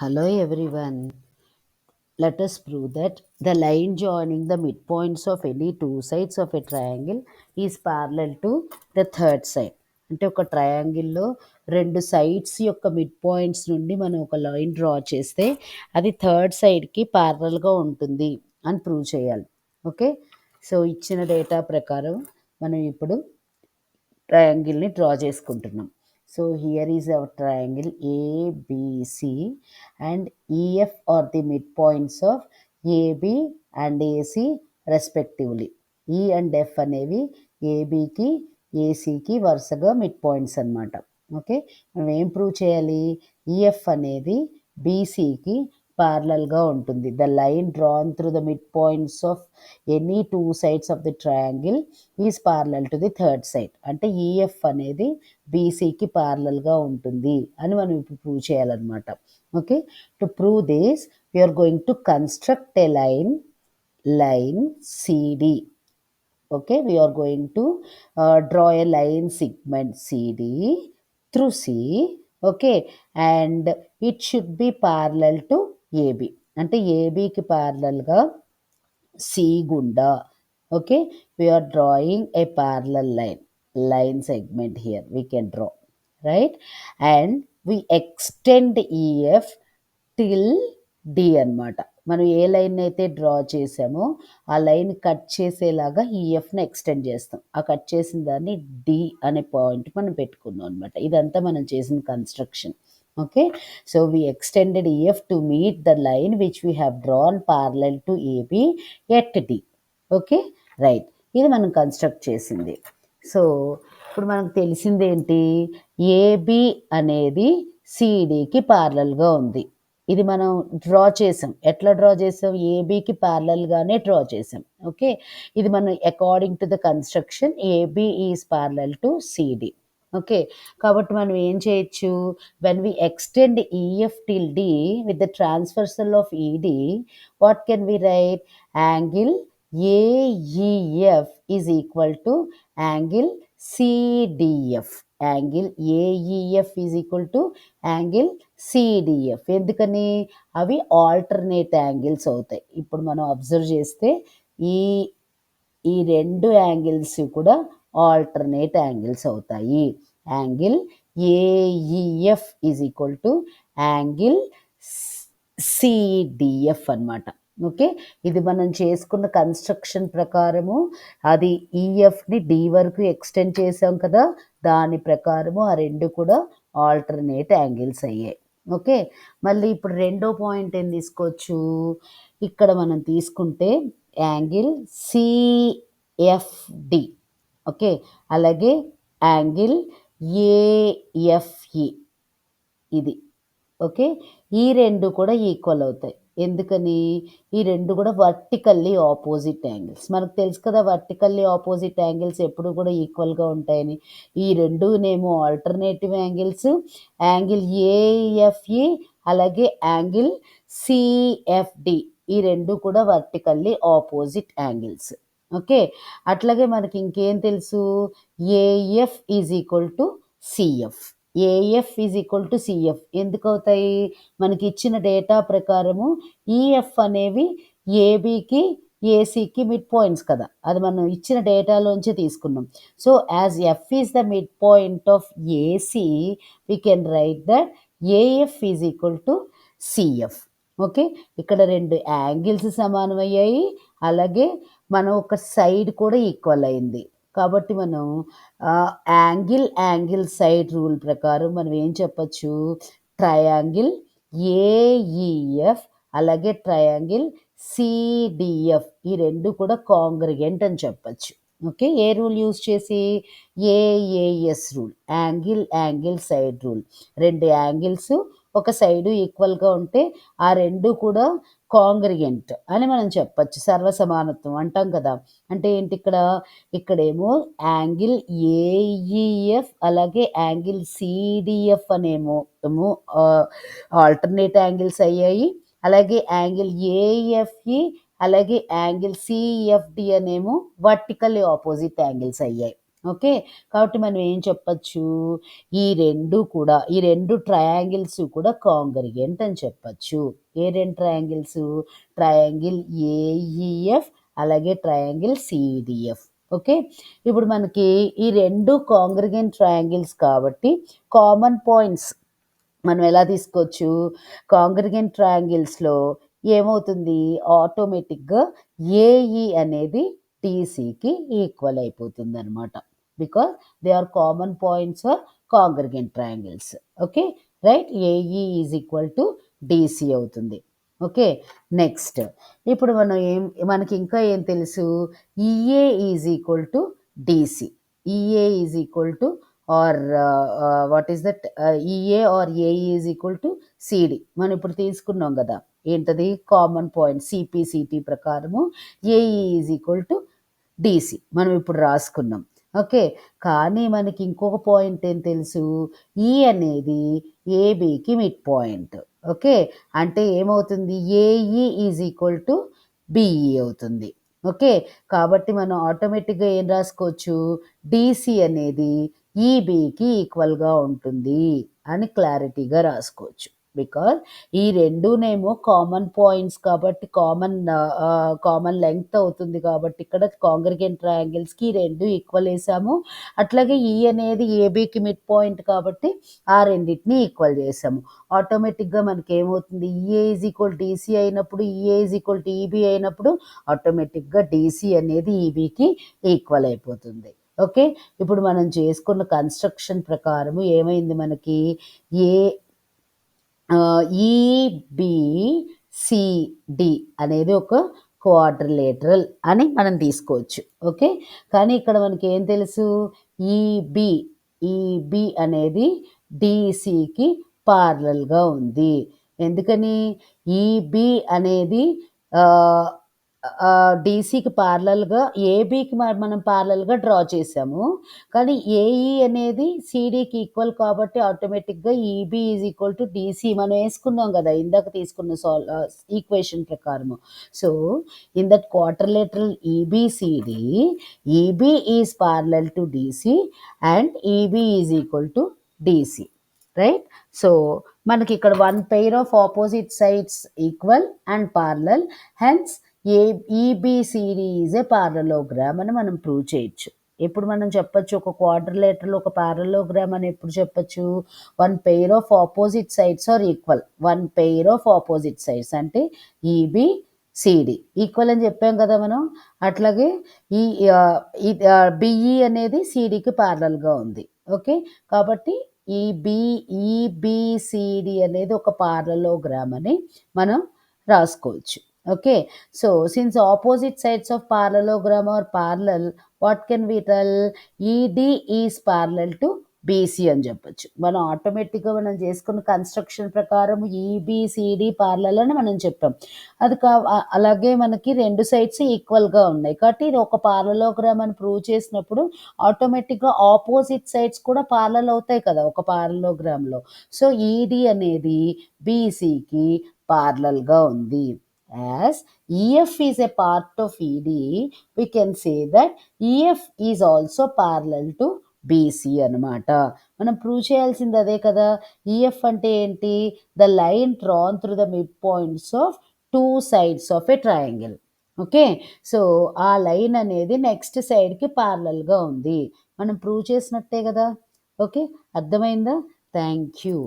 Hello everyone. Let us prove that the line joining the midpoints of any two sides of a triangle is parallel to the third side. అంటే ఒక ట్రయాంగిల్లో రెండు sides యొక్క mid points నుండి మనం ఒక line draw చేస్తే అది third సైడ్కి ప్యారలల్గా ఉంటుంది అని ప్రూవ్ చేయాలి. ఓకే, సో ఇచ్చిన డేటా ప్రకారం మనం ఇప్పుడు ట్రయాంగిల్ని డ్రా చేసుకుంటున్నాం. So here is our triangle ABC and EF are the mid points of AB and AC respectively. E and F అనేవి ఏబికి ఏసీకి వరుసగా మిడ్ పాయింట్స్ అనమాట. ఓకే, మనం ఏం ప్రూవ్ చేయాలి? ఈఎఫ్ అనేది బీసీకి ప్యారలల్గా ఉంటుంది. The line drawn through the mid points of any two sides of the triangle is parallel to the third side. అంటే ఈఎఫ్ అనేది బీసీకి ప్యారలల్గా ఉంటుంది అని మనం ఇప్పుడు ప్రూవ్ చేయాలన్నమాట. Okay, to prove this we're going to construct a line CD. Okay, we are going to draw a line segment CD through C. Okay, and it should be parallel to AB. అంటే ఏబికి ప్యారలల్గా C గుండా. Okay, we are drawing a parallel line segment here we can draw, right? And we extend EF till D అన్నమాట. మనం ఏ line అయితే draw చేసామో ఆ line cut చేసేలాగా ఈఎఫ్ని extend చేస్తాం. ఆ కట్ చేసిన దాన్ని డి అనే పాయింట్ మనం పెట్టుకున్నాం అనమాట. ఇదంతా మనం చేసిన construction. Okay, so we extended EF to meet the line which we have drawn parallel to AB at D. Okay, right, ఇది మనం కన్స్ట్రక్ట్ చేసింది. సో ఇప్పుడు మనకు తెలిసిందేంటి? ఏబి అనేది సిడికి ప్యారలల్గా ఉంది. ఇది మనం డ్రా చేసాం. ఎట్లా డ్రా చేసాం? ఏబికి ప్యారలల్గానే డ్రా చేసాం. ఓకే, ఇది మనం according to the construction AB is parallel to CD. Okay, కాబట్టి మనం ఏం చేయొచ్చు? When we extend EF till D with the transversal of ED, what can we write? Angle AEF is equal to angle CDF. Angle AEF is equal to angle CDF. ఎందుకని? అవి alternate angles అవుతాయి. ఇప్పుడు మనం observe చేస్తే ఈ రెండు angles కూడా alternate angles అవుతాయి. Angle AEF is equal to angle CDF అన్నమాట. ఓకే, ఇది మనం చేసుకున్న కన్స్ట్రక్షన్ ప్రకారము అది ఈఎఫ్ని డి వరకు ఎక్స్టెండ్ చేసాం కదా, దాని ప్రకారము ఆ రెండు కూడా ఆల్టర్నేట్ యాంగిల్స్ అయ్యాయి. ఓకే, మళ్ళీ ఇప్పుడు రెండో పాయింట్ ఏం తీసుకోవచ్చు? ఇక్కడ మనం తీసుకుంటే యాంగిల్ సిఎఫ్డి. ఓకే, అలాగే యాంగిల్ ఏఎఫ్ఈ ఇది. ఓకే, ఈ రెండు కూడా ఈక్వల్ అవుతాయి. ఎందుకని? ఈ రెండు కూడా వర్టికల్లీ ఆపోజిట్ యాంగిల్స్. మనకు తెలుసు కదా, వర్టికల్లీ ఆపోజిట్ యాంగిల్స్ ఎప్పుడు కూడా ఈక్వల్గా ఉంటాయని. ఈ రెండునేమో ఆల్టర్నేటివ్ యాంగిల్స్, యాంగిల్ ఏఎఫ్ఈ అలాగే యాంగిల్ సిఎఫ్డి, ఈ రెండు కూడా వర్టికల్లీ ఆపోజిట్ యాంగిల్స్. ఓకే, అట్లాగే మనకి ఇంకేం తెలుసు? AF is equal to CF. AF is equal to CF ఎందుకు అవుతాయి? మనకి ఇచ్చిన డేటా ప్రకారము ఈఎఫ్ అనేవి ఏబికి ఏసీకి మిడ్ పాయింట్స్ కదా, అది మనం ఇచ్చిన డేటాలోంచి తీసుకున్నాం. So as F is the mid point of AC, we can write that AF is equal to CF. Okay, ఇక్కడ రెండు యాంగిల్స్ సమానమయ్యాయి, అలాగే మనం ఒక సైడ్ కూడా ఈక్వల్ అయింది. కాబట్టి మనం యాంగిల్ సైడ్ రూల్ ప్రకారం మనం ఏం చెప్పచ్చు? ట్రయాంగిల్ ఏఈఎఫ్ అలాగే ట్రయాంగిల్ సిడిఎఫ్ ఈ రెండు కూడా కాంగ్రిగెంట్ అని చెప్పచ్చు. ఓకే, ఏ రూల్ యూజ్ చేసి? AAS rule, angle side rule. రెండు యాంగిల్స్ ఒక సైడు ఈక్వల్గా ఉంటే ఆ రెండు కూడా కాంగ్రిగెంట్ అని మనం చెప్పచ్చు. సర్వసమానత్వం అంటాం కదా. అంటే ఏంటి? ఇక్కడేమో యాంగిల్ ఏఈఎఫ్ అలాగే యాంగిల్ సిడిఎఫ్ అనేమో ఆల్టర్నేట్ యాంగిల్స్ అయ్యాయి, అలాగే యాంగిల్ ఏఎఫ్ఈ అలాగే యాంగిల్ సిఎఫ్డి అనేమో వర్టికల్లీ ఆపోజిట్ యాంగిల్స్ అయ్యాయి. ఓకే. కాబట్టి మనం ఏం చెప్పచ్చు? ఈ రెండు ట్రయాంగిల్స్ కూడా కాంగ్రిగెంట్ అని చెప్పచ్చు. ఏ 2 ట్రయాంగిల్స్? ట్రయాంగిల్ ఏఈఎఫ్ అలాగే ట్రయాంగిల్ సీడీఎఫ్. ఓకే. ఇప్పుడు మనకి ఈ 2 కాంగ్రిగెంట్ ట్రయాంగిల్స్ కాబట్టి కామన్ పాయింట్స్ మనం ఎలా తీసుకోవచ్చు? కాంగ్రిగెంట్ ట్రయాంగిల్స్‌లో ఏమవుతుంది? ఆటోమేటిక్‌గా ఏఈ అనేది టీసీకి ఈక్వల్ అయిపోతుందనమాట. Because they are common points for congruent triangles. Okay. Right? AE is equal to DC అవుతుంది. ఓకే. నెక్స్ట్ ఇప్పుడు మనకి ఇంకా ఏం తెలుసు? EA is equal to DC. EA is equal to or what is that EA or AE is equal to CD. మనం ఇప్పుడు తీసుకున్నాం కదా, ఏంటది? కామన్ పాయింట్ సిపిసిటి ప్రకారము AE is equal to DC మనం ఇప్పుడు రాసుకున్నాం. ఓకే. కానీ మనకి ఇంకొక పాయింట్ ఏం తెలుసు? ఈ అనేది ఏబికి మిడ్ పాయింట్. ఓకే. అంటే ఏమవుతుంది? AE is equal to BE అవుతుంది. ఓకే. కాబట్టి మనం ఆటోమేటిక్‌గా ఏం రాసుకోవచ్చు? డీసీ అనేది ఈబీకి ఈక్వల్‌గా ఉంటుంది అని క్లారిటీగా రాసుకోవచ్చు. బికాజ్ ఈ రెండూనేమో కామన్ పాయింట్స్ కాబట్టి కామన్ లెంగ్త్ అవుతుంది కాబట్టి ఇక్కడ కాంగ్రిగెంట్ ట్రయాంగిల్స్‌కి ఈ 2 ఈక్వల్ ఏసాము. అట్లాగే ఈ అనేది ఏబీకి మిడ్ పాయింట్ కాబట్టి ఆ రెండిటిని ఈక్వల్ చేసాము. ఆటోమేటిక్‌గా మనకేమవుతుంది? ఈఏ ఈజ్ ఈక్వల్ డీసీ అయినప్పుడు, EA is equal to EB అయినప్పుడు ఆటోమేటిక్‌గా డీసీ అనేది ఈబీకి ఈక్వల్ అయిపోతుంది. ఓకే. ఇప్పుడు మనం చేసుకున్న కన్స్ట్రక్షన్ ప్రకారము ఏమైంది మనకి? ఈబిసిడి అనేది ఒక క్వాడ్రిలేటరల్ అని మనం తీసుకోవచ్చు. ఓకే. కానీ ఇక్కడ మనకి ఏం తెలుసు? ఈబి అనేది డీసీకి పారలల్‌గా ఉంది. ఎందుకని? ఈబి అనేది డీసీకి పారలల్‌గా ఏబీకి మనం పారలల్‌గా డ్రా చేసాము. కానీ ఏఈ అనేది సీడీకి ఈక్వల్ కాబట్టి ఆటోమేటిక్‌గా EB is equal to DC మనం వేసుకున్నాం కదా ఇందాక తీసుకున్న ఈక్వేషన్ ప్రకారము. So, in that quadrilateral EBCD, EB is parallel to DC and EB is equal to DC. Right? So, మనకి ఇక్కడ 1 pair of opposite sides equal and parallel. Hence EBCD is a parallelogram అని మనం prove చేయొచ్చు. ఎప్పుడు మనం చెప్పొచ్చు ఒక quadrilateral ఒక పారలోగ్రామ్ అని ఎప్పుడు చెప్పొచ్చు? 1 pair of opposite sides are equal. 1 pair of opposite sides అంటే ఈబీ సిడి ఈక్వల్ అని చెప్పాం కదా మనం. అట్లాగే ఈ బిఈ అనేది సిడికి పారలల్‌గా ఉంది. ఓకే. కాబట్టి ఈబిసిడి అనేది ఒక పారలోగ్రామ్ అని మనం రాసుకోవచ్చు. Okay. So, since opposite sides of parallelogram are parallel, what can we tell? ED is parallel to BC అని చెప్పొచ్చు. మనం ఆటోమేటిక్‌గా మనం చేసుకున్న కన్స్ట్రక్షన్ ప్రకారం ఈబీసీడీ పారలల్ అని మనం చెప్పాం. అలాగే మనకి 2 సైడ్స్ ఈక్వల్‌గా ఉన్నాయి. కాబట్టి ఇది ఒక పారలోగ్రామ్ అని ప్రూవ్ చేసినప్పుడు ఆటోమేటిక్‌గా ఆపోజిట్ సైడ్స్ కూడా పారలల్ అవుతాయి కదా ఒక పారలోగ్రామ్‌లో. సో, ఈడీ అనేది బీసీకి పారలల్‌గా ఉంది. As EF is a part of ED, we can say that EF is also parallel to BC అనమాట. మనం ప్రూవ్ చేయాల్సింది అదే కదా. ఈఎఫ్ అంటే ఏంటి? The line drawn through the mid points of 2 sides of a triangle. Okay. So, ఆ line అనేది next సైడ్‌కి పారలల్‌గా ఉంది. మనం ప్రూవ్ చేసినట్టే కదా. ఓకే. అర్థమైందా? Thank you.